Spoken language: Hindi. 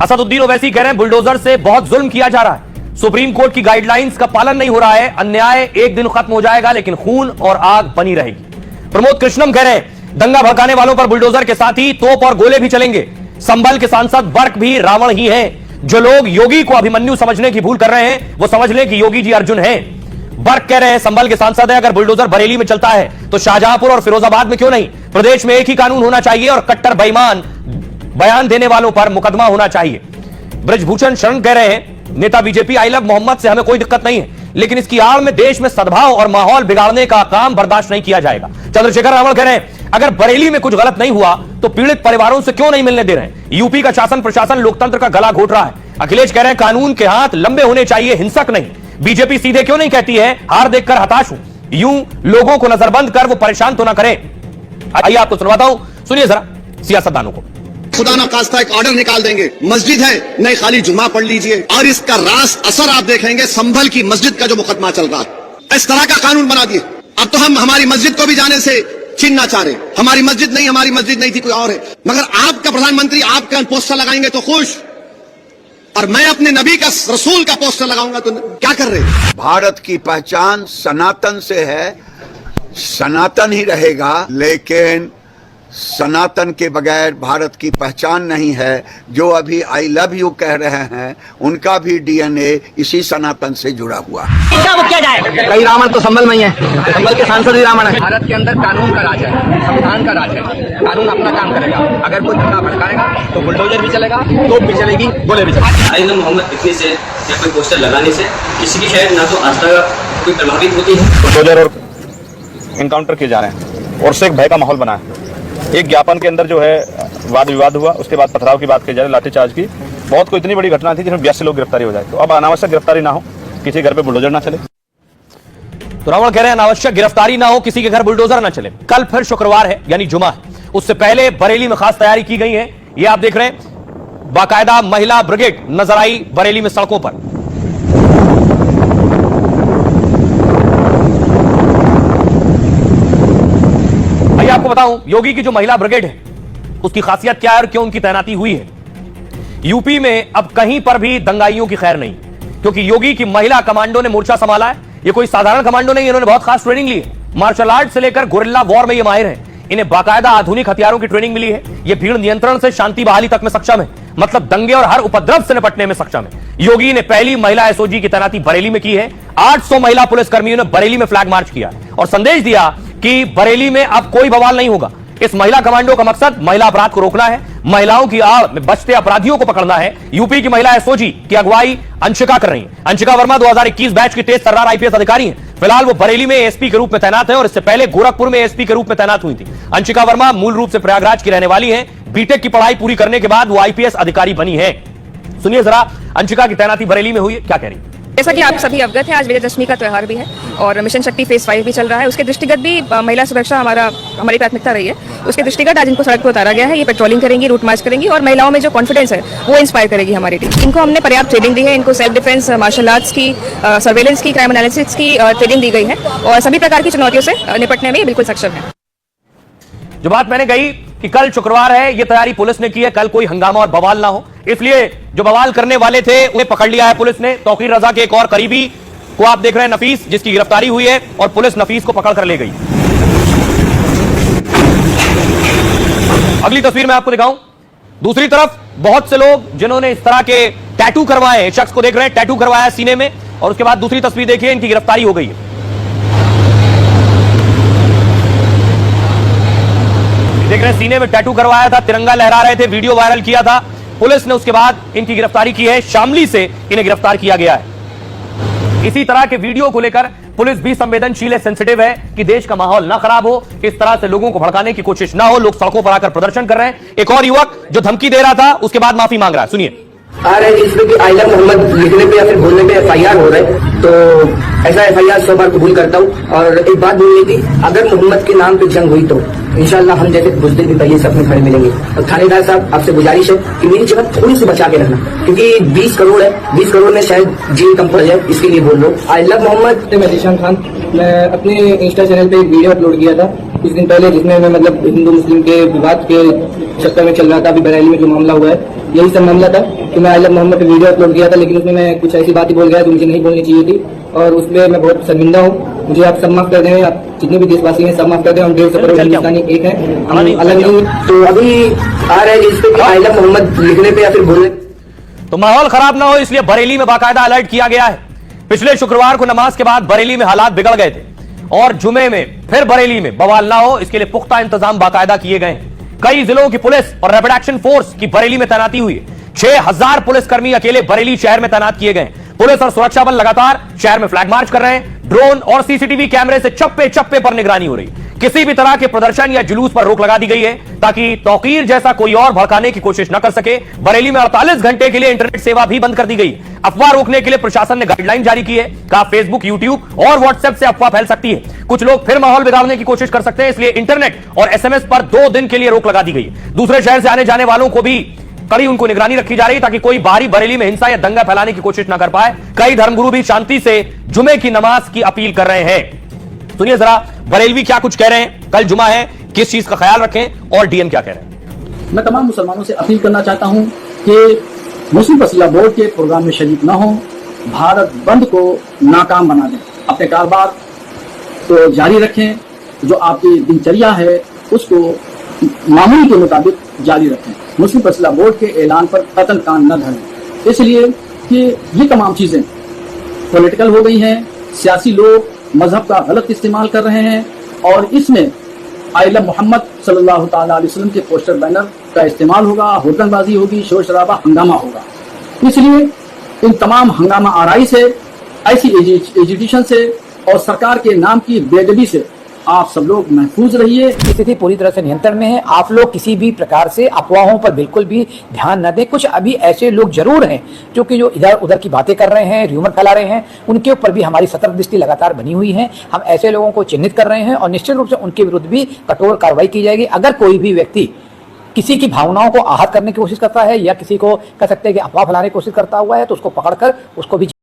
असदुद्दीन ओवैसी कह रहे हैं बुलडोजर से बहुत जुल्म किया जा रहा है, सुप्रीम कोर्ट की गाइडलाइंस का पालन नहीं हो रहा है, अन्याय एक दिन खत्म हो जाएगा लेकिन खून और आग बनी रहेगी। प्रमोद कृष्णम कह रहे हैं दंगा भड़काने वालों पर बुलडोजर के साथ ही तोप और गोले भी चलेंगे। संभल के सांसद बर्क भी रावण ही है। जो लोग योगी को अभिमन्यु समझने की भूल कर रहे हैं वो समझ लें कि योगी जी अर्जुन है। बर्क कह रहे हैं संभल के सांसद है, अगर बुलडोजर बरेली में चलता है तो शाहजहांपुर और फिरोजाबाद में क्यों नहीं? प्रदेश में एक ही कानून होना चाहिए और कट्टर बेईमान बयान देने वालों पर मुकदमा होना चाहिए। ब्रजभूषण शरण कह रहे हैं नेता बीजेपी आई लव मोहम्मद से हमें कोई दिक्कत नहीं है, लेकिन इसकी आड़ में देश में सद्भाव और माहौल बिगाड़ने का काम बर्दाश्त नहीं किया जाएगा। चंद्रशेखर रावण कह रहे हैं अगर बरेली में कुछ गलत नहीं हुआ तो पीड़ित परिवारों से क्यों नहीं मिलने दे रहे हैं? यूपी का शासन प्रशासन लोकतंत्र का गला घोट रहा है। अखिलेश कह रहे हैं कानून के हाथ लंबे होने चाहिए, हिंसक नहीं। बीजेपी सीधे क्यों नहीं कहती है हार देखकर हताश हूं? यूं लोगों को नजरबंद कर वो परेशान तो ना करें। आइए आपको सुनवाता हूं, सुनिए जरा सियासतदानों को। खुदा ना खास्ता एक ऑर्डर निकाल देंगे, मस्जिद है नहीं खाली जुमा पढ़ लीजिए, और इसका रास असर आप देखेंगे संभल की मस्जिद का जो मुकदमा चल रहा है। इस तरह का कानून बना दिए। अब तो हम हमारी मस्जिद को भी जाने से छीनना चाह रहे। हमारी मस्जिद नहीं थी, कोई और है। मगर आपका प्रधानमंत्री आपका पोस्टर लगाएंगे तो खुश, और मैं अपने नबी का रसूल का पोस्टर लगाऊंगा तो क्या कर रहे? भारत की पहचान सनातन से है, सनातन ही रहेगा, लेकिन सनातन के बगैर भारत की पहचान नहीं है। जो अभी आई लव यू कह रहे हैं उनका भी डीएनए इसी सनातन से जुड़ा हुआ है। क्या जाए? कई रावण तो संभल में ही है, संभल के सांसद ही रावण है। भारत के अंदर कानून का राज है, संविधान का राज है, कानून अपना काम करेगा। अगर कोई दंगा भड़काएगा तो बुलडोजर भी चलेगा, तोप भी चलेगी, गोले भी चलेगी। आई लव मोहम्मद लिखने से या कोई पोस्टर लगाने से किसी की शायद ना तो आस्था कोई प्रभावित होती है। बुलडोजर और इनकाउंटर किए जा रहे हैं और उससे एक भय का माहौल बना है। एक ज्ञापन के अंदर जो है वाद विवाद हुआ, उसके बाद पथराव की बात की जा रही है, लाठीचार्ज की। बहुत कोई इतनी बड़ी घटना थी जिसमें 82 लोग गिरफ्तारी हो जाए, तो अब अनावश्यक गिरफ्तारी ना हो, किसी घर पे बुलडोजर ना चले। तो रावण कह रहे हैं अनावश्यक गिरफ्तारी ना हो, किसी के घर बुलडोजर ना चले। कल फिर शुक्रवार है यानी जुमा है, उससे पहले बरेली में खास तैयारी की गई है। ये आप देख रहे हैं बाकायदा महिला ब्रिगेड नजर आई बरेली में सड़कों पर। आपको बताऊं योगी की जो महिला ब्रिगेड है उसकी खासियत क्या है और क्यों उनकी तैनाती हुई है। यूपी में अब कहीं पर भी दंगाइयों की खैर नहीं, क्योंकि योगी की महिला कमांडो ने मोर्चा संभाला है। ये कोई साधारण कमांडो नहीं, इन्होंने बहुत खास ट्रेनिंग ली है। मार्शल आर्ट से लेकर गुरिल्ला वॉर में ये माहिर है। इन्हें बाकायदा आधुनिक हथियारों की ट्रेनिंग मिली है। ये भीड़ नियंत्रण से शांति बहाली तक में सक्षम है, मतलब दंगे और हर उपद्रव से निपटने में सक्षम है। योगी ने पहली महिला एसओजी की तैनाती बरेली में की है। 800 महिला पुलिसकर्मियों ने बरेली में फ्लैग मार्च किया और संदेश दिया कि बरेली में अब कोई बवाल नहीं होगा। इस महिला कमांडो का मकसद महिला अपराध को रोकना है, महिलाओं की आड़ में बचते अपराधियों को पकड़ना है। यूपी की महिला एसओजी की अगुवाई अंशिका कर रही है। अंशिका वर्मा 2021 बैच की तेज तर्रार आईपीएस अधिकारी हैं। फिलहाल वो बरेली में एसपी के रूप में तैनात है और इससे पहले गोरखपुर में एसपी के रूप में तैनात हुई थी। अंशिका वर्मा मूल रूप से प्रयागराज की रहने वाली है। बीटेक की पढ़ाई पूरी करने के बाद वो आईपीएस अधिकारी बनी है। सुनिए जरा अंशिका की तैनाती बरेली में हुई है, क्या कह रही है। जैसा कि आप सभी अवगत हैं, आज विजयदशमी का त्यौहार भी है और मिशन शक्ति फेज 5 भी चल रहा है। उसके दृष्टिगत भी महिला सुरक्षा हमारी प्राथमिकता रही है। उसके दृष्टिगत आज इनको सड़क पर उतारा गया है। ये पेट्रोलिंग करेंगी, रूट मार्च करेंगी और महिलाओं में जो कॉन्फिडेंस है वो इंस्पायर करेगी हमारी टीम। इनको हमने पर्याप्त ट्रेनिंग दी है। इनको सेल्फ डिफेंस, मार्शल आर्ट्स की, सर्वेलेंस की, क्राइम एनालिसिस की ट्रेनिंग दी गई है और सभी प्रकार की चुनौतियों से निपटने में बिल्कुल सक्षम है। जो बात मैंने कही कि कल शुक्रवार है, ये तैयारी पुलिस ने की है, कल कोई हंगामा और बवाल ना हो, इसलिए जो बवाल करने वाले थे उन्हें पकड़ लिया है पुलिस ने। तौकीर रजा के एक और करीबी को आप देख रहे हैं, नफीस, जिसकी गिरफ्तारी हुई है और पुलिस नफीस को पकड़ कर ले गई। अगली तस्वीर मैं आपको दिखाऊं। दूसरी तरफ बहुत से लोग जिन्होंने इस तरह के टैटू करवाए, एक शख्स को देख रहे हैं टैटू करवाया सीने में, और उसके बाद दूसरी तस्वीर देखिए, इनकी गिरफ्तारी हो गई है। देख रहे हैं सीने में टैटू करवाया था, तिरंगा लहरा रहे थे, वीडियो वायरल किया था। पुलिस ने उसके बाद इनकी गिरफ्तारी की है। शामली से इन्हें गिरफ्तार किया गया है। इसी तरह के वीडियो को लेकर पुलिस भी संवेदनशील है, सेंसिटिव है कि देश का माहौल ना खराब हो, इस तरह से लोगों को भड़काने की कोशिश ना हो। लोग सड़कों पर आकर प्रदर्शन कर रहे हैं। एक और युवक जो धमकी दे रहा था उसके बाद माफी मांग रहा है, सुनिए। आ रहे जिसमें कि आई लव मोहम्मद लिखने पे या फिर बोलने पे एफआईआर हो रहे, तो ऐसा एफआईआर 100 बार कबूल करता हूँ। और एक बात बोलनी थी, अगर मोहम्मद के नाम पे जंग हुई तो इंशाल्लाह हम जैसे बुज़दिल भी पहिए सब में खड़े मिलेंगे। और थानेदार साहब आपसे गुजारिश है कि मेरी जगह थोड़ी सी बचा के रखना, क्योंकि 20 करोड़ है, 20 करोड़ में शायद जेल कम पड़ जाए, इसके लिए बोल लो। I love Mohammad. मैं जीशान खान, मैं अपने इंस्टा चैनल पे एक वीडियो अपलोड किया था कुछ दिन पहले, जिसमें मैं मतलब हिंदू मुस्लिम के विवाद के चक्कर में चल रहा था। अभी बरेली में जो मामला हुआ है यही सब मामला था। कि मैं आई लव मोहम्मद पे वीडियो अपलोड किया था, लेकिन उसमें मैं कुछ ऐसी बातें बोल गया जो मुझे नहीं बोलनी चाहिए थी, और उसमें मैं बहुत शर्मिंदा हूँ। मुझे आप सब माफ कर दें, आप जितने भी देशवासी हैं सब माफ कर दें। हम 150 करोड़ हिंदुस्तानी एक है, हम अलग नहीं। तो अभी आ रहे हैं जिस पे आई लव मोहम्मद लिखने पे या फिर बोलने, तो माहौल खराब ना हो इसलिए बरेली में बाकायदा अलर्ट किया गया है। पिछले शुक्रवार को नमाज के बाद बरेली में हालात बिगड़ गए थे और जुमे में फिर बरेली में बवाल ना हो इसके लिए पुख्ता इंतजाम बाकायदा किए गए। कई जिलों की पुलिस और रैपिड एक्शन फोर्स की बरेली में तैनाती हुई है। 6000 पुलिसकर्मी अकेले बरेली शहर में तैनात किए गए। पुलिस और सुरक्षा बल लगातार शहर में फ्लैग मार्च कर रहे हैं। ड्रोन और सीसीटीवी कैमरे से चप्पे चप्पे पर निगरानी हो रही। किसी भी तरह के प्रदर्शन या जुलूस पर रोक लगा दी गई है ताकि तौकीर जैसा कोई और भड़काने की कोशिश न कर सके। बरेली में 48 घंटे के लिए इंटरनेट सेवा भी बंद कर दी गई। अफवाह रोकने के लिए प्रशासन ने गाइडलाइन जारी की है। कहा फेसबुक, यूट्यूब और व्हाट्सएप से अफवाह फैल सकती है। कुछ लोग फिर माहौल बिगाड़ने की कोशिश कर सकते हैं, इसलिए इंटरनेट और एसएमएस पर 2 दिन के लिए रोक लगा दी गई है। दूसरे शहर से आने जाने वालों को भी कड़ी उनको निगरानी रखी जा रही ताकि कोई बाहरी बरेली में हिंसा या दंगा फैलाने की कोशिश ना कर पाए। कई धर्मगुरु भी शांति से जुमे की नमाज की अपील कर रहे हैं। सुनिए जरा बरेलवी क्या कुछ कह रहे हैं। कल जुमा है, किस चीज का ख्याल रखें और डीएम क्या कह रहे हैं। मैं तमाम मुसलमानों से अपील करना चाहता हूं कि मुस्लिम वसीला बोर्ड के प्रोग्राम में शरीक न हो, भारत बंद को नाकाम बना दें, अपने कारोबार को जारी रखें, जो आपकी दिनचर्या है उसको मामूली के मुताबिक जारी रखें। मुस्लिम वसीला बोर्ड के ऐलान पर कतल कान न धरें, इसलिए कि ये तमाम चीजें पॉलिटिकल हो गई हैं। सियासी लोग मजहब का गलत इस्तेमाल कर रहे हैं और इसमें आई लव मोहम्मद सल्लल्लाहु ताला अलैहि वसल्लम के पोस्टर बैनर का इस्तेमाल होगा, होटलबाजी होगी, शोर शराबा, हंगामा होगा। इसलिए इन तमाम हंगामा आराई से, ऐसी एजुटेशन से और सरकार के नाम की बेअदबी से आप सब लोग महफूज रहिए। स्थिति पूरी तरह से नियंत्रण में है। आप लोग किसी भी प्रकार से अफवाहों पर बिल्कुल भी ध्यान न दें। कुछ अभी ऐसे लोग जरूर हैं जो इधर उधर की बातें कर रहे हैं, र्यूमर फैला रहे हैं, उनके ऊपर भी हमारी सतर्क दृष्टि लगातार बनी हुई है। हम ऐसे लोगों को चिन्हित कर रहे हैं और निश्चित रूप से उनके विरुद्ध भी कठोर कार्रवाई की जाएगी। अगर कोई भी व्यक्ति किसी की भावनाओं को आहत करने की कोशिश करता है या किसी को कह सकते हैं कि अफवाह फैलाने की कोशिश करता हुआ है तो उसको पकड़कर उसको भी